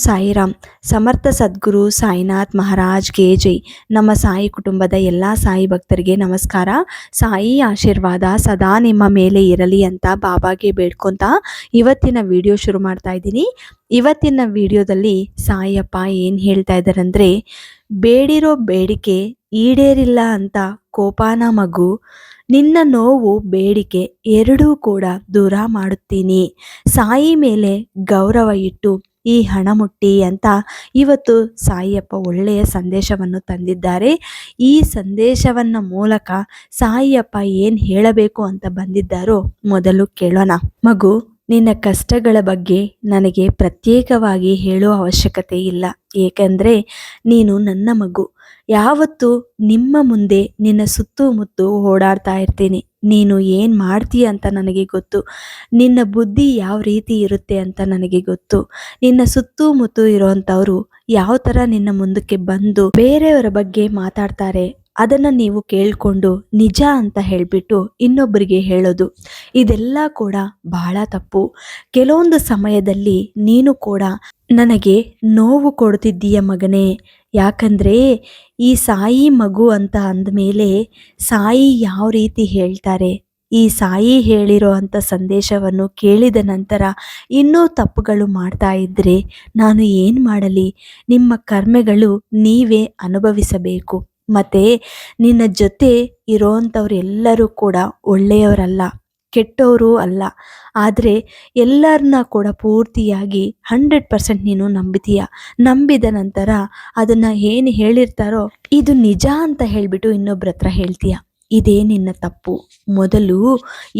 ಸಾಯಿರಾಮ್. ಸಮರ್ಥ ಸದ್ಗುರು ಸಾಯಿನಾಥ್ ಮಹಾರಾಜ್ಗೆ ಜೈ. ನಮ್ಮ ಸಾಯಿ ಕುಟುಂಬದ ಎಲ್ಲ ಸಾಯಿ ಭಕ್ತರಿಗೆ ನಮಸ್ಕಾರ. ಸಾಯಿ ಆಶೀರ್ವಾದ ಸದಾ ನಿಮ್ಮ ಮೇಲೆ ಇರಲಿ ಅಂತ ಬಾಬಾಗೆ ಬೇಡ್ಕೊತ ಇವತ್ತಿನ ವಿಡಿಯೋ ಶುರು ಮಾಡ್ತಾ ಇದ್ದೀನಿ. ಇವತ್ತಿನ ವಿಡಿಯೋದಲ್ಲಿ ಸಾಯಿಯಪ್ಪ ಏನು ಹೇಳ್ತಾ ಇದ್ದಾರಂದರೆ, ಬೇಡಿರೋ ಬೇಡಿಕೆ ಈಡೇರಿಲ್ಲ ಅಂತ ಕೋಪಾನ ಮಗು, ನಿನ್ನ ನೋವು ಬೇಡಿಕೆ ಎರಡೂ ಕೂಡ ದೂರ ಮಾಡುತ್ತೀನಿ. ಸಾಯಿ ಮೇಲೆ ಗೌರವ ಇಟ್ಟು ಈ ಹಣ ಮುಟ್ಟಿ ಅಂತ ಇವತ್ತು ಸಾಯಿಯಪ್ಪ ಒಳ್ಳೆಯ ಸಂದೇಶವನ್ನು ತಂದಿದ್ದಾರೆ. ಈ ಸಂದೇಶವನ್ನ ಮೂಲಕ ಸಾಯಿಯಪ್ಪ ಏನು ಹೇಳಬೇಕು ಅಂತ ಬಂದಿದ್ದಾರೋ ಮೊದಲು ಕೇಳೋಣ. ಮಗು, ನಿನ್ನ ಕಷ್ಟಗಳ ಬಗ್ಗೆ ನನಗೆ ಪ್ರತ್ಯೇಕವಾಗಿ ಹೇಳೋ ಅವಶ್ಯಕತೆ ಇಲ್ಲ. ಏಕೆಂದರೆ ನೀನು ನನ್ನ ಮಗು. ಯಾವತ್ತು ನಿಮ್ಮ ಮುಂದೆ ನಿನ್ನ ಸುತ್ತಮುತ್ತ ಓಡಾಡ್ತಾ ಇರ್ತೀನಿ. ನೀನು ಏನು ಮಾಡ್ತೀಯ ಅಂತ ನನಗೆ ಗೊತ್ತು. ನಿನ್ನ ಬುದ್ಧಿ ಯಾವ ರೀತಿ ಇರುತ್ತೆ ಅಂತ ನನಗೆ ಗೊತ್ತು. ನಿನ್ನ ಸುತ್ತಮುತ್ತ ಇರೋವಂಥವ್ರು ಯಾವ ಥರ ನಿನ್ನ ಮುಂದಕ್ಕೆ ಬಂದು ಬೇರೆಯವರ ಬಗ್ಗೆ ಮಾತಾಡ್ತಾರೆ, ಅದನ್ನು ನೀವು ಕೇಳಿಕೊಂಡು ನಿಜ ಅಂತ ಹೇಳಿಬಿಟ್ಟು ಇನ್ನೊಬ್ಬರಿಗೆ ಹೇಳೋದು, ಇದೆಲ್ಲ ಕೂಡ ಬಹಳ ತಪ್ಪು. ಕೆಲವೊಂದು ಸಮಯದಲ್ಲಿ ನೀನು ಕೂಡ ನನಗೆ ನೋವು ಕೊಡ್ತಿದ್ದೀಯ ಮಗನೇ. ಯಾಕಂದರೆ ಈ ಸಾಯಿ ಮಗು ಅಂತ ಅಂದಮೇಲೆ ಸಾಯಿ ಯಾವ ರೀತಿ ಹೇಳ್ತಾರೆ, ಈ ಸಾಯಿ ಹೇಳಿರೋ ಅಂಥ ಸಂದೇಶವನ್ನು ಕೇಳಿದ ನಂತರ ಇನ್ನೂ ತಪ್ಪುಗಳು ಮಾಡ್ತಾ ಇದ್ದರೆ ನಾನು ಏನು ಮಾಡಲಿ? ನಿಮ್ಮ ಕರ್ಮೆಗಳು ನೀವೇ ಅನುಭವಿಸಬೇಕು. ಮತ್ತು ನಿನ್ನ ಜೊತೆ ಇರೋವಂಥವ್ರು ಎಲ್ಲರೂ ಕೂಡ ಒಳ್ಳೆಯವರಲ್ಲ, ಕೆಟ್ಟವರು ಅಲ್ಲ. ಆದರೆ ಎಲ್ಲರನ್ನ ಕೂಡ ಪೂರ್ತಿಯಾಗಿ 100% ನೀನು ನಂಬಿತೀಯ. ನಂಬಿದ ನಂತರ ಅದನ್ನು ಏನು ಹೇಳಿರ್ತಾರೋ ಇದು ನಿಜ ಅಂತ ಹೇಳಿಬಿಟ್ಟು ಇನ್ನೊಬ್ಬರ ಹತ್ರ ಹೇಳ್ತೀಯ. ಇದೇ ನಿನ್ನ ತಪ್ಪು. ಮೊದಲು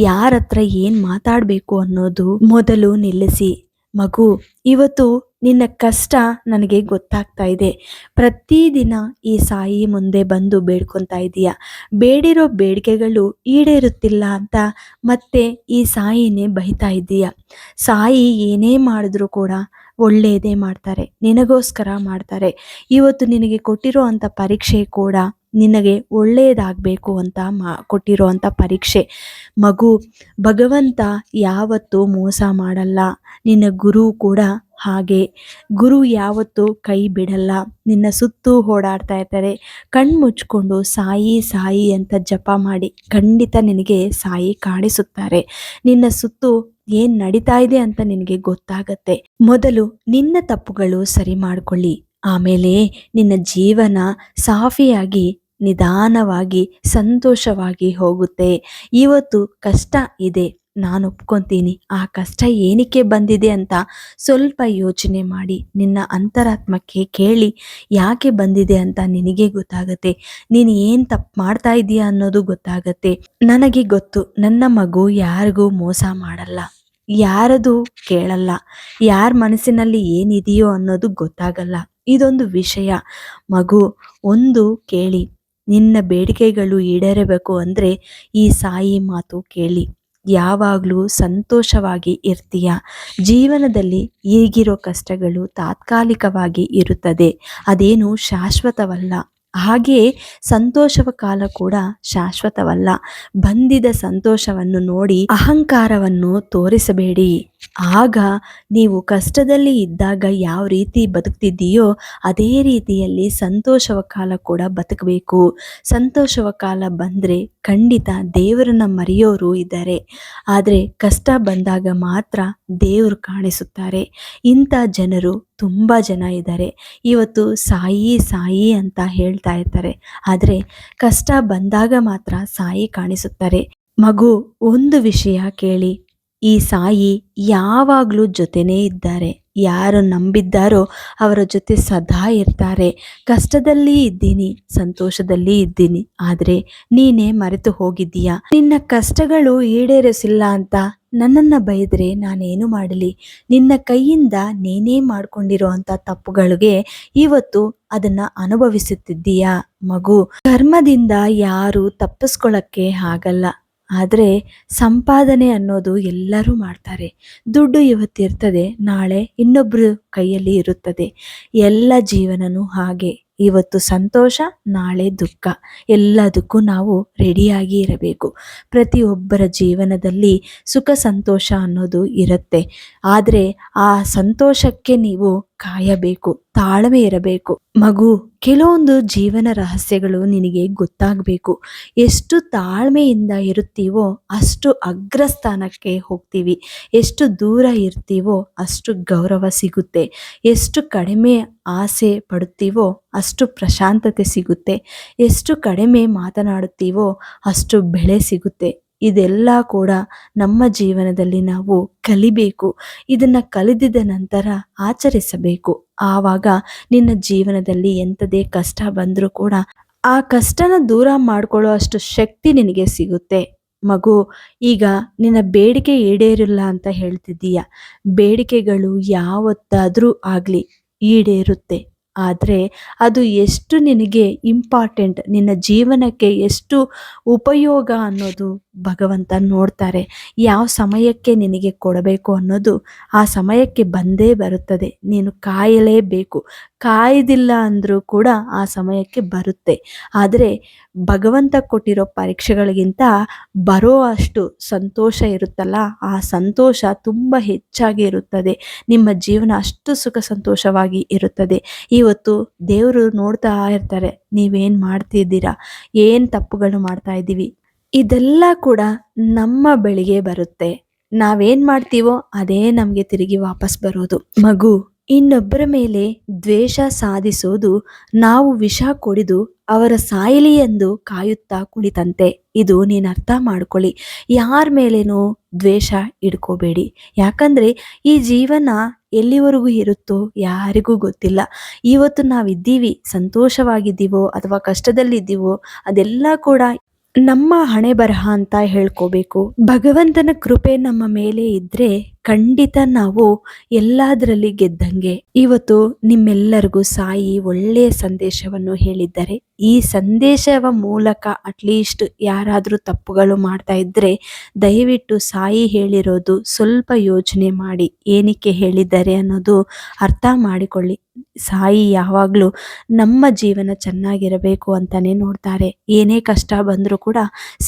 ಯಾರ ಹತ್ರ ಏನು ಮಾತಾಡಬೇಕು ಅನ್ನೋದು ಮೊದಲು ನಿಲ್ಲಿಸಿ. ಮಗು, ಇವತ್ತು ನಿನ್ನ ಕಷ್ಟ ನನಗೆ ಗೊತ್ತಾಗ್ತಾ ಇದೆ. ಪ್ರತಿದಿನ ಈ ಸಾಯಿ ಮುಂದೆ ಬಂದು ಬೇಡ್ಕೊತಾ ಇದೀಯ. ಬೇಡಿರೋ ಬೇಡಿಕೆಗಳು ಈಡೇರುತ್ತಿಲ್ಲ ಅಂತ ಮತ್ತೆ ಈ ಸಾಯಿನೇ ಬೈತಾ ಇದ್ದೀಯ. ಸಾಯಿ ಏನೇ ಮಾಡಿದ್ರು ಕೂಡ ಒಳ್ಳೆಯದೇ ಮಾಡ್ತಾರೆ, ನಿನಗೋಸ್ಕರ ಮಾಡ್ತಾರೆ. ಇವತ್ತು ನಿನಗೆ ಕೊಟ್ಟಿರೋ ಅಂಥ ಪರೀಕ್ಷೆ ಕೂಡ ನಿನಗೆ ಒಳ್ಳೆಯದಾಗಬೇಕು ಅಂತ ಕೊಟ್ಟಿರೋ ಅಂಥ ಪರೀಕ್ಷೆ. ಮಗು, ಭಗವಂತ ಯಾವತ್ತೂ ಮೋಸ ಮಾಡಲ್ಲ. ನಿನ್ನ ಗುರು ಕೂಡ ಹಾಗೆ. ಗುರು ಯಾವತ್ತೂ ಕೈ ಬಿಡಲ್ಲ. ನಿನ್ನ ಸುತ್ತೂ ಓಡಾಡ್ತಾ ಇರ್ತಾರೆ. ಕಣ್ಣು ಮುಚ್ಕೊಂಡು ಸಾಯಿ ಸಾಯಿ ಅಂತ ಜಪ ಮಾಡಿ, ಖಂಡಿತ ನಿನಗೆ ಸಾಯಿ ಕಾಣಿಸುತ್ತಾರೆ. ನಿನ್ನ ಸುತ್ತು ಏನು ನಡೀತಾ ಇದೆ ಅಂತ ನಿನಗೆ ಗೊತ್ತಾಗತ್ತೆ. ಮೊದಲು ನಿನ್ನ ತಪ್ಪುಗಳು ಸರಿ ಮಾಡಿಕೊಳ್ಳಿ. ಆಮೇಲೆ ನಿನ್ನ ಜೀವನ ಸಾಫಿಯಾಗಿ ನಿಧಾನವಾಗಿ ಸಂತೋಷವಾಗಿ ಹೋಗುತ್ತೆ. ಇವತ್ತು ಕಷ್ಟ ಇದೆ, ನಾನು ಒಪ್ಕೊತೀನಿ. ಆ ಕಷ್ಟ ಏನಕ್ಕೆ ಬಂದಿದೆ ಅಂತ ಸ್ವಲ್ಪ ಯೋಚನೆ ಮಾಡಿ ನಿನ್ನ ಅಂತರಾತ್ಮಕ್ಕೆ ಕೇಳಿ, ಯಾಕೆ ಬಂದಿದೆ ಅಂತ ನಿನಗೆ ಗೊತ್ತಾಗತ್ತೆ. ನೀನು ಏನು ತಪ್ಪು ಮಾಡ್ತಾ ಇದೀಯ ಅನ್ನೋದು ಗೊತ್ತಾಗತ್ತೆ. ನನಗೆ ಗೊತ್ತು, ನನ್ನ ಮಗು ಯಾರಿಗೂ ಮೋಸ ಮಾಡಲ್ಲ, ಯಾರದು ಕೇಳಲ್ಲ, ಯಾರ ಮನಸ್ಸಿನಲ್ಲಿ ಏನಿದೆಯೋ ಅನ್ನೋದು ಗೊತ್ತಾಗಲ್ಲ. ಇದೊಂದು ವಿಷಯ. ಮಗು, ಒಂದು ಕೇಳಿ, ನಿನ್ನ ಬೇಡಿಕೆಗಳು ಈಡೇರಬೇಕು ಅಂದರೆ ಈ ಸಾಯಿ ಮಾತು ಕೇಳಿ. ಯಾವಾಗಲೂ ಸಂತೋಷವಾಗಿ ಇರ್ತೀಯ. ಜೀವನದಲ್ಲಿ ಈಗಿರೋ ಕಷ್ಟಗಳು ತಾತ್ಕಾಲಿಕವಾಗಿ ಇರುತ್ತದೆ, ಅದೇನು ಶಾಶ್ವತವಲ್ಲ. ಹಾಗೆಯೇ ಸಂತೋಷವ ಕಾಲ ಕೂಡ ಶಾಶ್ವತವಲ್ಲ. ಬಂದಿದ ಸಂತೋಷವನ್ನು ನೋಡಿ ಅಹಂಕಾರವನ್ನು ತೋರಿಸಬೇಡಿ. ಆಗ ನೀವು ಕಷ್ಟದಲ್ಲಿ ಇದ್ದಾಗ ಯಾವ ರೀತಿ ಬದುಕ್ತಿದ್ದೀಯೋ ಅದೇ ರೀತಿಯಲ್ಲಿ ಸಂತೋಷವ ಕಾಲ ಕೂಡ ಬದುಕಬೇಕು. ಸಂತೋಷವ ಕಾಲ ಬಂದರೆ ಖಂಡಿತ ದೇವರನ್ನ ಮರೆಯೋರು ಇದ್ದಾರೆ, ಆದರೆ ಕಷ್ಟ ಬಂದಾಗ ಮಾತ್ರ ದೇವರು ಕಾಣಿಸುತ್ತಾರೆ. ಇಂಥ ಜನರು ತುಂಬ ಜನ ಇದ್ದಾರೆ. ಇವತ್ತು ಸಾಯಿ ಸಾಯಿ ಅಂತ ಹೇಳ್ತಾ ಇರ್ತಾರೆ, ಆದರೆ ಕಷ್ಟ ಬಂದಾಗ ಮಾತ್ರ ಸಾಯಿ ಕಾಣಿಸುತ್ತಾರೆ. ಮಗು, ಒಂದು ವಿಷಯ ಕೇಳಿ, ಈ ಸಾಯಿ ಯಾವಾಗಲೂ ಜೊತೆನೇ ಇದ್ದಾರೆ. ಯಾರು ನಂಬಿದ್ದಾರೋ ಅವರ ಜೊತೆ ಸದಾ ಇರ್ತಾರೆ. ಕಷ್ಟದಲ್ಲಿ ಇದ್ದೀನಿ, ಸಂತೋಷದಲ್ಲಿ ಇದ್ದೀನಿ, ಆದರೆ ನೀನೇ ಮರೆತು ಹೋಗಿದ್ದೀಯಾ. ನಿನ್ನ ಕಷ್ಟಗಳು ಈಡೇರಿಸಿಲ್ಲ ಅಂತ ನನ್ನನ್ನು ಬೈದರೆ ನಾನೇನು ಮಾಡಲಿ? ನಿನ್ನ ಕೈಯಿಂದ ನೀನೇ ಮಾಡ್ಕೊಂಡಿರೋ ಅಂಥ ತಪ್ಪುಗಳಿಗೆ ಇವತ್ತು ಅದನ್ನು ಅನುಭವಿಸುತ್ತಿದ್ದೀಯಾ. ಮಗು, ಕರ್ಮದಿಂದ ಯಾರು ತಪ್ಪಿಸ್ಕೊಳ್ಳೋಕ್ಕೆ ಆಗಲ್ಲ. ಆದರೆ ಸಂಪಾದನೆ ಅನ್ನೋದು ಎಲ್ಲರೂ ಮಾಡ್ತಾರೆ. ದುಡ್ಡು ಇವತ್ತಿರ್ತದೆ, ನಾಳೆ ಇನ್ನೊಬ್ಬರು ಕೈಯಲ್ಲಿ ಇರುತ್ತದೆ. ಎಲ್ಲ ಜೀವನನೂ ಹಾಗೆ. ಇವತ್ತು ಸಂತೋಷ, ನಾಳೆ ದುಃಖ. ಎಲ್ಲದಕ್ಕೂ ನಾವು ರೆಡಿಯಾಗಿ ಇರಬೇಕು. ಪ್ರತಿಯೊಬ್ಬರ ಜೀವನದಲ್ಲಿ ಸುಖ ಸಂತೋಷ ಅನ್ನೋದು ಇರುತ್ತೆ. ಆದರೆ ಆ ಸಂತೋಷಕ್ಕೆ ನೀವು ಕಾಯಬೇಕು, ತಾಳ್ಮೆ ಇರಬೇಕು. ಮಗು, ಕೆಲವೊಂದು ಜೀವನ ರಹಸ್ಯಗಳು ನಿನಗೆ ಗೊತ್ತಾಗಬೇಕು. ಎಷ್ಟು ತಾಳ್ಮೆಯಿಂದ ಇರುತ್ತೀವೋ ಅಷ್ಟು ಅಗ್ರಸ್ಥಾನಕ್ಕೆ ಹೋಗ್ತೀವಿ. ಎಷ್ಟು ದೂರ ಇರ್ತೀವೋ ಅಷ್ಟು ಗೌರವ ಸಿಗುತ್ತೆ. ಎಷ್ಟು ಕಡಿಮೆ ಆಸೆ ಪಡುತ್ತೀವೋ ಅಷ್ಟು ಪ್ರಶಾಂತತೆ ಸಿಗುತ್ತೆ. ಎಷ್ಟು ಕಡಿಮೆ ಮಾತನಾಡುತ್ತೀವೋ ಅಷ್ಟು ಬೆಳೆ ಸಿಗುತ್ತೆ. ಇದೆಲ್ಲ ಕೂಡ ನಮ್ಮ ಜೀವನದಲ್ಲಿ ನಾವು ಕಲಿಬೇಕು. ಇದನ್ನು ಕಲಿದಿದ ನಂತರ ಆಚರಿಸಬೇಕು. ಆವಾಗ ನಿನ್ನ ಜೀವನದಲ್ಲಿ ಎಂಥದೇ ಕಷ್ಟ ಬಂದರೂ ಕೂಡ ಆ ಕಷ್ಟನ ದೂರ ಮಾಡ್ಕೊಳ್ಳೋ ಅಷ್ಟು ಶಕ್ತಿ ನಿನಗೆ ಸಿಗುತ್ತೆ. ಮಗು, ಈಗ ನಿನ್ನ ಬೇಡಿಕೆ ಈಡೇರಿಲ್ಲ ಅಂತ ಹೇಳ್ತಿದ್ದೀಯ. ಬೇಡಿಕೆಗಳು ಯಾವತ್ತಾದರೂ ಆಗಲಿ ಈಡೇರುತ್ತೆ. ಆದರೆ ಅದು ಎಷ್ಟು ನಿನಗೆ ಇಂಪಾರ್ಟೆಂಟ್, ನಿನ್ನ ಜೀವನಕ್ಕೆ ಎಷ್ಟು ಉಪಯೋಗ ಅನ್ನೋದು ಭಗವಂತ ನೋಡ್ತಾರೆ. ಯಾವ ಸಮಯಕ್ಕೆ ನಿನಗೆ ಕೊಡಬೇಕು ಅನ್ನೋದು ಆ ಸಮಯಕ್ಕೆ ಬಂದೇ ಬರುತ್ತದೆ. ನೀನು ಕಾಯಲೇಬೇಕು. ಕಾಯ್ದಿಲ್ಲ ಅಂದರೂ ಕೂಡ ಆ ಸಮಯಕ್ಕೆ ಬರುತ್ತೆ. ಆದರೆ ಭಗವಂತ ಕೊಟ್ಟಿರೋ ಪರೀಕ್ಷೆಗಳಿಗಿಂತ ಬರೋ ಅಷ್ಟು ಸಂತೋಷ ಇರುತ್ತಲ್ಲ, ಆ ಸಂತೋಷ ತುಂಬ ಹೆಚ್ಚಾಗಿ ಇರುತ್ತದೆ. ನಿಮ್ಮ ಜೀವನ ಅಷ್ಟು ಸುಖ ಸಂತೋಷವಾಗಿ ಇರುತ್ತದೆ. ಇವತ್ತು ದೇವರು ನೋಡ್ತಾ ಇರ್ತಾರೆ, ನೀವೇನು ಮಾಡ್ತಿದ್ದೀರಾ, ಏನು ತಪ್ಪುಗಳು ಮಾಡ್ತಾ ಇದ್ದೀವಿ. ಇದೆಲ್ಲ ಕೂಡ ನಮ್ಮ ಬಳಿಗೆ ಬರುತ್ತೆ. ನಾವೇನು ಮಾಡ್ತೀವೋ ಅದೇ ನಮಗೆ ತಿರುಗಿ ವಾಪಸ್ ಬರೋದು. ಮಗು, ಇನ್ನೊಬ್ಬರ ಮೇಲೆ ದ್ವೇಷ ಸಾಧಿಸೋದು ನಾವು ವಿಷ ಕುಡಿದು ಅವರ ಸಾಯಲಿ ಎಂದು ಕಾಯುತ್ತಾ ಕುಳಿತಂತೆ. ಇದು ನೀನು ಅರ್ಥ ಮಾಡ್ಕೊಳ್ಳಿ. ಯಾರ ಮೇಲೇನೋ ದ್ವೇಷ ಇಡ್ಕೋಬೇಡಿ. ಯಾಕಂದರೆ ಈ ಜೀವನ ಎಲ್ಲಿವರೆಗೂ ಇರುತ್ತೋ ಯಾರಿಗೂ ಗೊತ್ತಿಲ್ಲ. ಇವತ್ತು ನಾವಿದ್ದೀವಿ, ಸಂತೋಷವಾಗಿದ್ದೀವೋ ಅಥವಾ ಕಷ್ಟದಲ್ಲಿದ್ದೀವೋ ಅದೆಲ್ಲ ಕೂಡ ನಮ್ಮ ಹಣೆ ಬರಹ ಅಂತ ಹೇಳ್ಕೋಬೇಕು. ಭಗವಂತನ ಕೃಪೆ ನಮ್ಮ ಮೇಲೆ ಇದ್ದರೆ ಖಂಡಿತ ನಾವು ಎಲ್ಲದರಲ್ಲಿ ಗೆದ್ದಂಗೆ. ಇವತ್ತು ನಿಮ್ಮೆಲ್ಲರಿಗೂ ಸಾಯಿ ಒಳ್ಳೆಯ ಸಂದೇಶವನ್ನು ಹೇಳಿದ್ದಾರೆ. ಈ ಸಂದೇಶವ ಮೂಲಕ ಅಟ್ಲೀಸ್ಟ್ ಯಾರಾದರೂ ತಪ್ಪುಗಳು ಮಾಡ್ತಾ ಇದ್ದರೆ ದಯವಿಟ್ಟು ಸಾಯಿ ಹೇಳಿರೋದು ಸ್ವಲ್ಪ ಯೋಚನೆ ಮಾಡಿ ಏನಕ್ಕೆ ಹೇಳಿದ್ದಾರೆ ಅನ್ನೋದು ಅರ್ಥ ಮಾಡಿಕೊಳ್ಳಿ. ಸಾಯಿ ಯಾವಾಗಲೂ ನಮ್ಮ ಜೀವನ ಚೆನ್ನಾಗಿರಬೇಕು ಅಂತಲೇ ನೋಡ್ತಾರೆ. ಏನೇ ಕಷ್ಟ ಬಂದರೂ ಕೂಡ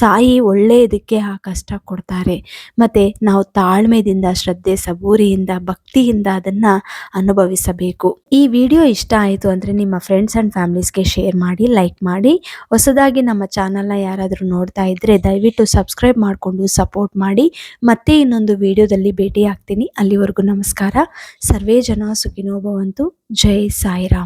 ಸಾಯಿ ಒಳ್ಳೆಯದಕ್ಕೆ ಆ ಕಷ್ಟ ಕೊಡ್ತಾರೆ. ಮತ್ತು ನಾವು ತಾಳ್ಮೆಯಿಂದ, ಶ್ರದ್ಧೆ, ಸಬೂರಿಯಿಂದ, ಭಕ್ತಿಯಿಂದ ಅದನ್ನು ಅನುಭವಿಸಬೇಕು. ಈ ವಿಡಿಯೋ ಇಷ್ಟ ಆಯಿತು ಅಂದರೆ ನಿಮ್ಮ ಫ್ರೆಂಡ್ಸ್ ಆ್ಯಂಡ್ ಫ್ಯಾಮಿಲೀಸ್ಗೆ ಶೇರ್ ಮಾಡಿ, ಲೈಕ್ ಮಾಡಿ. ಹೊಸದಾಗಿ ನಮ್ಮ ಚಾನಲ್ನ ಯಾರಾದರೂ ನೋಡ್ತಾ ಇದ್ದರೆ ದಯವಿಟ್ಟು ಸಬ್ಸ್ಕ್ರೈಬ್ ಮಾಡಿಕೊಂಡು ಸಪೋರ್ಟ್ ಮಾಡಿ. ಮತ್ತೆ ಇನ್ನೊಂದು ವಿಡಿಯೋದಲ್ಲಿ ಭೇಟಿ ಆಗ್ತೀನಿ. ಅಲ್ಲಿವರೆಗೂ ನಮಸ್ಕಾರ. ಸರ್ವೇ ಜನ ಸುಖಿನೋ ಭವಂತು. ಜೈ ಸಾಯಿರಾಮ್.